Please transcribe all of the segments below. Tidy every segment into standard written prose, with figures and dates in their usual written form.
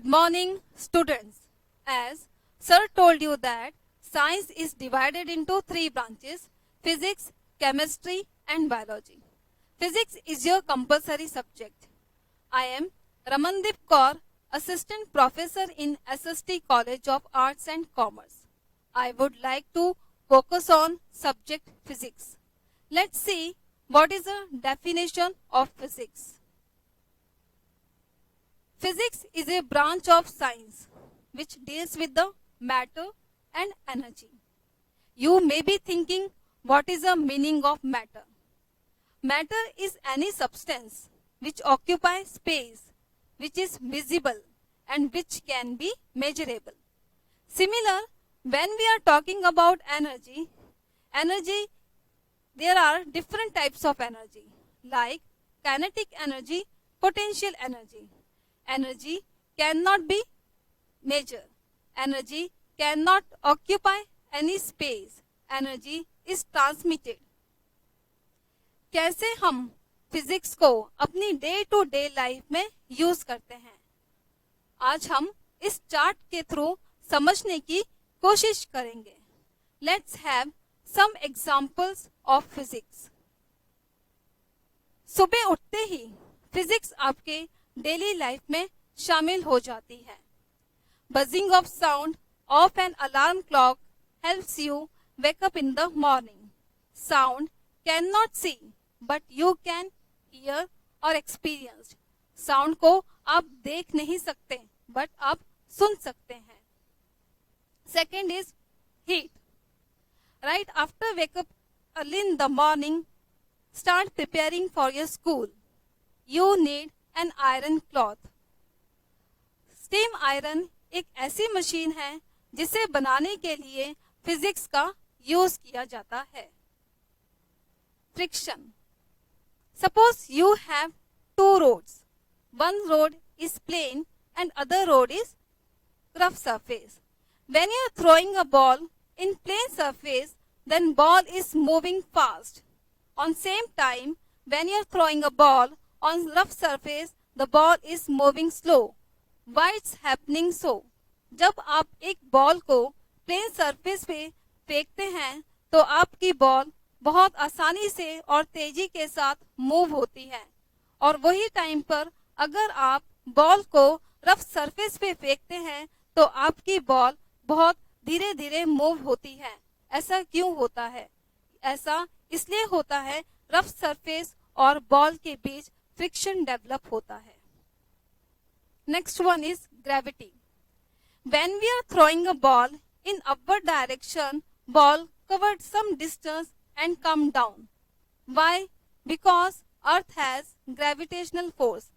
Good morning, students. As Sir told you that science is divided into three branches: physics, chemistry, and biology. Physics is your compulsory subject. I am Ramandeep Kaur, Assistant Professor in SST College of Arts and Commerce. I would like to focus on subject physics. Let's see what is the definition of physics. Physics is a branch of science which deals with the matter and energy. You may be thinking, what is the meaning of matter? Matter is any substance which occupies space, which is visible and which can be measurable. Similar, when we are talking about energy, there are different types of energy like kinetic energy, potential energy. Energy cannot be measured. Energy cannot occupy any space. Energy is transmitted. कैसे हम physics को अपनी day to day life में use करते हैं, आज हम इस चार्ट के थ्रू समझने की कोशिश करेंगे. Let's have some examples of physics. सुबह उठते ही फिजिक्स आपके डेली लाइफ में शामिल हो जाती है. Buzzing of sound of an alarm clock helps you wake up in the morning. Sound can not see but you can hear और एक्सपीरियंस. साउंड को आप देख नहीं सकते बट आप सुन सकते हैं. Second is heat. Right after wake up early in the morning, start preparing for your school. You need an iron cloth. Steam iron एक ऐसी मशीन है जिसे बनाने के लिए फिजिक्स का यूज किया जाता है. Friction. Suppose you have two roads. One road is plain and other road is rough surface. When you are throwing a ball in plain surface, then ball is moving fast. On same time, when you are throwing a ball on rough surface, the ball is moving slow. Why it's happening so? जब आप एक ball को plane surface पे फेंकते हैं तो आपकी ball बहुत आसानी से और तेजी के साथ मूव होती है, और वही टाइम पर अगर आप बॉल को रफ सरफेस पे फेंकते हैं तो आपकी बॉल बहुत धीरे धीरे मूव होती है. ऐसा क्यों होता है? ऐसा इसलिए होता है, रफ सरफेस और बॉल के बीच फ्रिक्शन डेवलप होता है. Next one is gravity. When we are throwing a ball in upward direction, ball covered some distance and come down. Why? Because earth has gravitational force.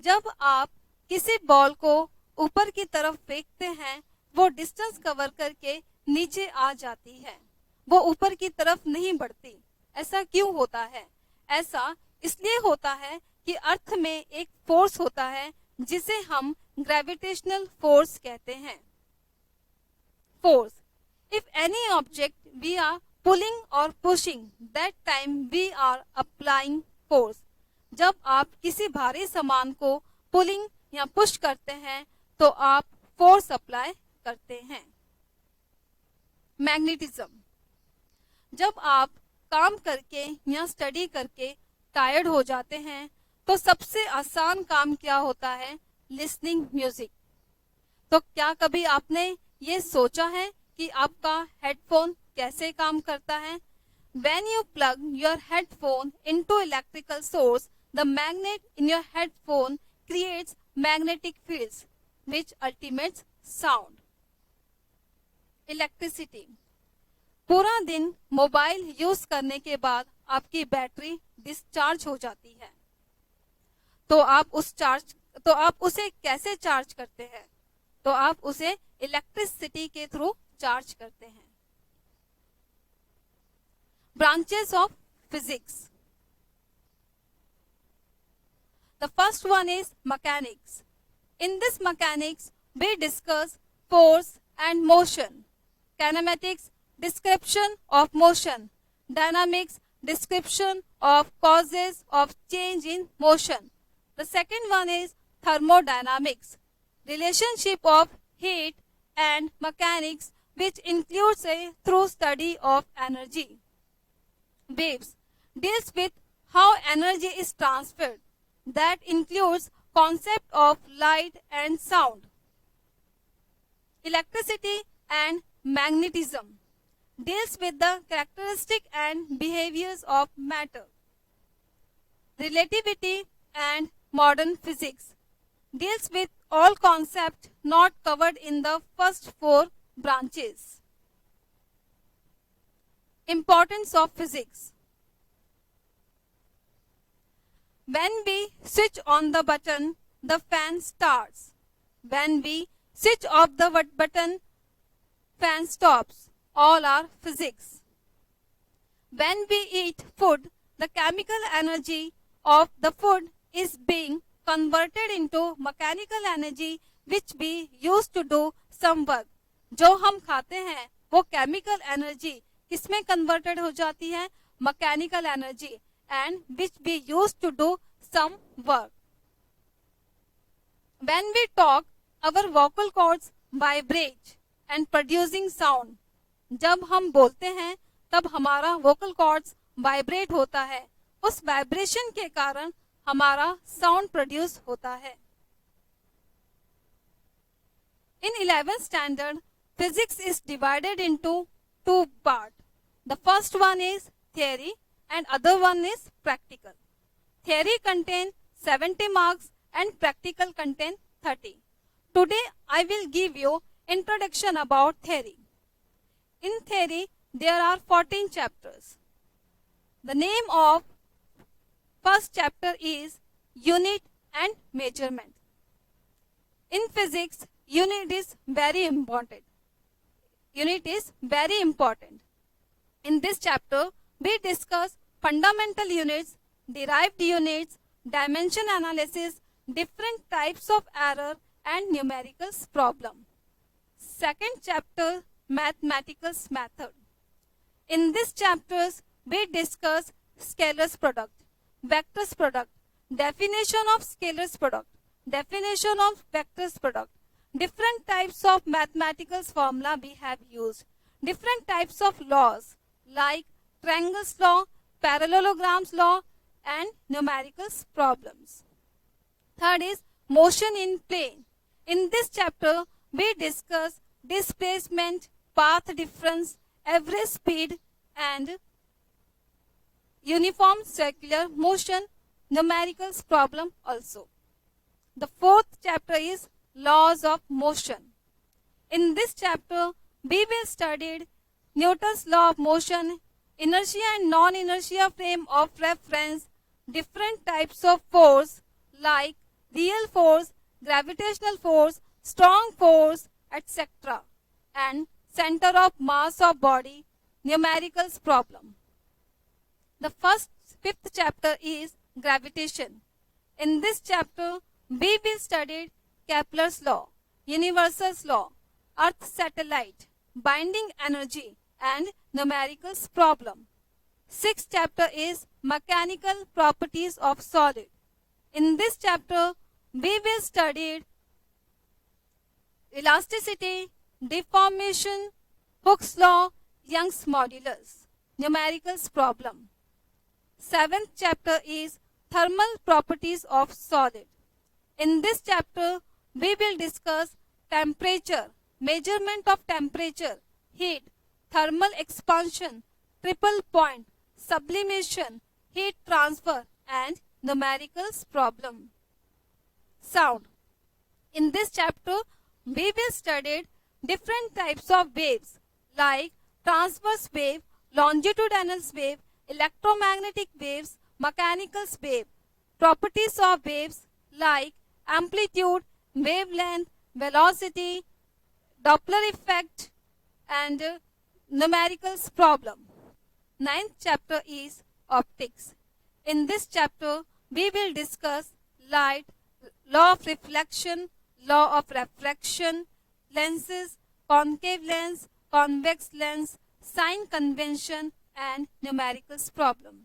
जब आप किसी ball को ऊपर की तरफ फेंकते हैं, वो डिस्टेंस कवर करके नीचे आ जाती है, वो ऊपर की तरफ नहीं बढ़ती. ऐसा क्यों होता है? ऐसा इसलिए होता है कि अर्थ में एक फोर्स होता है जिसे हम ग्रेविटेशनल फोर्स कहते हैं. Force. If any object we are pulling और pushing, that time we are applying force. जब आप किसी भारी सामान को पुलिंग या पुश करते हैं तो आप फोर्स अप्लाई करते हैं. मैग्नेटिज्म. जब आप काम करके या स्टडी करके टायर्ड हो जाते हैं तो सबसे आसान काम क्या होता है? Listening music. तो क्या कभी आपने ये सोचा है कि आपका हेडफोन कैसे काम करता है? When you plug your headphone into electrical source, the magnet in your headphone creates magnetic fields which ultimates sound. Electricity. पूरा दिन मोबाइल यूज करने के बाद आपकी बैटरी डिस्चार्ज हो जाती है, तो आप उसे कैसे चार्ज करते हैं? तो आप उसे इलेक्ट्रिसिटी के थ्रू चार्ज करते हैं. Branches of physics. The first one is mechanics. In this mechanics, we discuss force and motion. Kinematics, description of motion. Dynamics, description of causes of change in motion. The second one is thermodynamics. relationship of heat and mechanics, which includes a thorough study of energy. Waves deals with how energy is transferred. That includes concept of light and sound. Electricity and magnetism deals with the characteristic and behaviors of matter. Relativity and modern physics deals with all concepts not covered in the first four branches. Importance of physics. When we switch on the button, the fan starts. When we switch off the button, fan stops. All are physics. When we eat food, the chemical energy of the food is being converted into mechanical energy which we use to do some work. जो हम खाते हैं वो chemical energy किसमें converted हो जाती है? Mechanical energy, and which we use to do some work. When we talk, our vocal cords vibrate and producing sound. जब हम बोलते हैं तब हमारा vocal cords vibrate होता है. उस vibration के कारण हमारा sound produce होता है. In 11th standard, physics is divided into two parts. The first one is theory and other one is practical. Theory contains 70 marks and practical contains 30. Today I will give you introduction about theory. In theory, there are 14 chapters. The name of first chapter is Unit and Measurement. In physics, unit is very important. Unit is very important. In this chapter, we discuss fundamental units, derived units, dimension analysis, different types of error and numerical problem. Second chapter, mathematical method. In this chapters, we discuss scalars product, vectors product, definition of scalars product, definition of vectors product, different types of mathematical formula we have used, different types of laws like triangles law, parallelograms law and numerical problems. Third is motion in plane. In this chapter, we discuss displacement, path difference, average speed and uniform circular motion, numerical problem also. The fourth chapter is laws of motion. In this chapter, we will study Newton's law of motion, inertia and non-inertia frame of reference, different types of force like real force, gravitational force, strong force, etc. and center of mass of body, numerical problem. The fifth chapter is gravitation. In this chapter, we will study Kepler's law, universal's law, earth satellite, binding energy and numerical problem. Sixth chapter is mechanical properties of solid. In this chapter, we will study elasticity, deformation, Hooke's law, Young's modulus, numerical problem. Seventh chapter is thermal properties of solid. In this chapter, we will discuss temperature, measurement of temperature, heat, thermal expansion, triple point, sublimation, heat transfer and numerical problem. Sound. In this chapter, we will study different types of waves like transverse wave, longitudinal wave, electromagnetic waves, mechanical wave, properties of waves like amplitude, wavelength, velocity, Doppler effect and numerical problem. Ninth chapter is optics. In this chapter, we will discuss light, law of reflection, law of refraction, lenses, concave lens, convex lens, sign convention and numerical problem.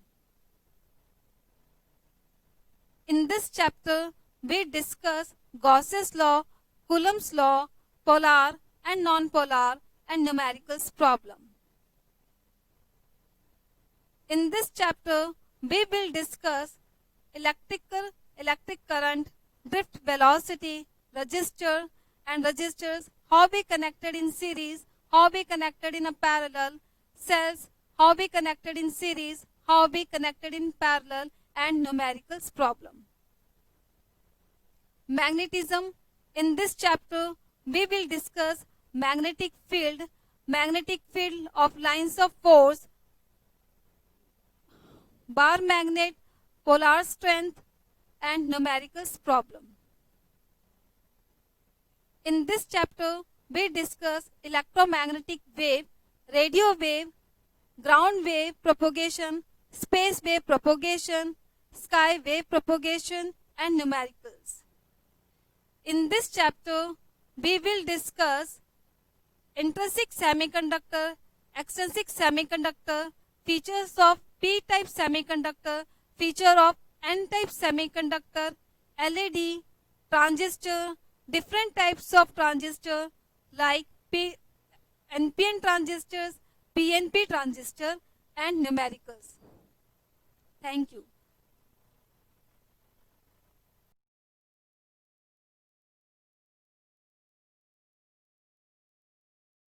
In this chapter, we discuss Gauss's law, Coulomb's law, polar and non-polar, and numericals problem. In this chapter, we will discuss electric current, drift velocity, resistor and resistors, how we connected in series, how we connected in a parallel, cells, how we connected in series, how we connected in parallel, and numericals problem. Magnetism. In this chapter, we will discuss magnetic field of lines of force, bar magnet, polar strength, and numericals problem. In this chapter, we discuss electromagnetic wave, radio wave, ground wave propagation, space wave propagation, sky wave propagation, and numericals. In this chapter, we will discuss intrinsic semiconductor, extrinsic semiconductor, features of p-type semiconductor, feature of n-type semiconductor, LED, transistor, different types of transistor like NPN transistors, PNP transistor, and numericals. Thank you.